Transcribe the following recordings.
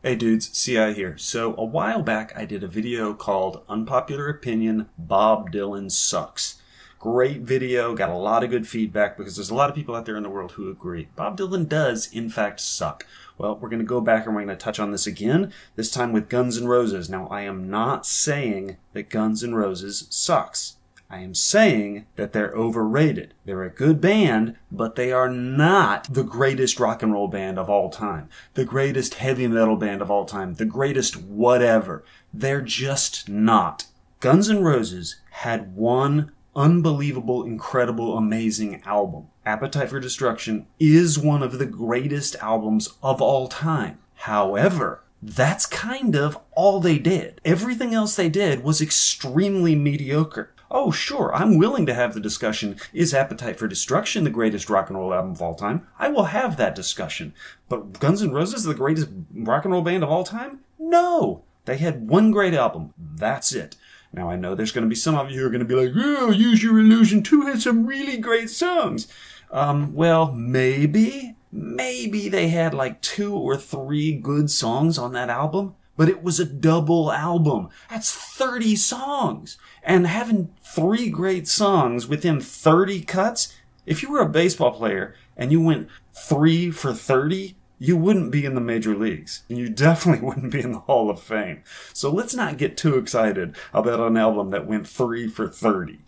Hey dudes, CI here. So a while back I did a video called Unpopular Opinion, Bob Dylan Sucks. Great video, got a lot of good feedback because there's a lot of people out there in the world who agree. Bob Dylan does, in fact, suck. Well, we're going to go back and we're going to touch on this again, this time with Guns N' Roses. Now, I am not saying that Guns N' Roses sucks. I am saying that they're overrated. They're a good band, but they are not the greatest rock and roll band of all time, the greatest heavy metal band of all time, the greatest whatever. They're just not. Guns N' Roses had one unbelievable, incredible, amazing album. Appetite for Destruction is one of the greatest albums of all time. However, that's kind of all they did. Everything else they did was extremely mediocre. Oh, sure, I'm willing to have the discussion, is Appetite for Destruction the greatest rock and roll album of all time? I will have that discussion. But Guns N' Roses the greatest rock and roll band of all time? No! They had one great album. That's it. Now, I know there's going to be some of you who are going to be like, oh, Use Your Illusion 2 had some really great songs. Well, maybe they had like 2 or 3 good songs on that album. But it was a double album. That's 30 songs. And having 3 great songs within 30 cuts, if you were a baseball player and you went 3 for 30, you wouldn't be in the major leagues. And you definitely wouldn't be in the Hall of Fame. So let's not get too excited about an album that went 3 for 30.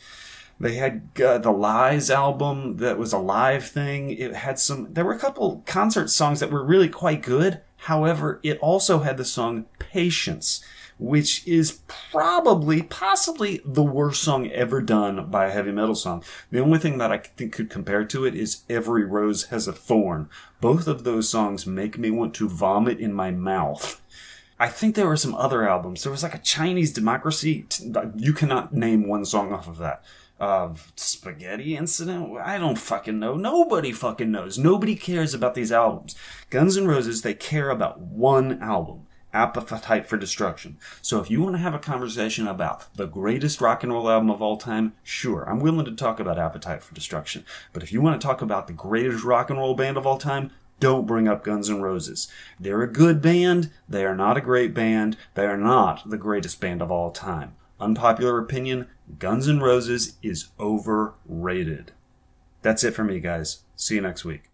They had the Lies album that was a live thing. It had there were a couple concert songs that were really quite good. However, it also had the song Patience, which is possibly the worst song ever done by a heavy metal song. The only thing that I think could compare to it is Every Rose Has a Thorn. Both of those songs make me want to vomit in my mouth. I think there were some other albums. There was like a Chinese Democracy. You cannot name one song off of that. Spaghetti Incident? I don't fucking know. Nobody fucking knows. Nobody cares about these albums. Guns N' Roses, they care about one album. Appetite for Destruction. So if you want to have a conversation about the greatest rock and roll album of all time, sure, I'm willing to talk about Appetite for Destruction. But if you want to talk about the greatest rock and roll band of all time, don't bring up Guns N' Roses. They're a good band. They are not a great band. They are not the greatest band of all time. Unpopular opinion, Guns N' Roses is overrated. That's it for me, guys. See you next week.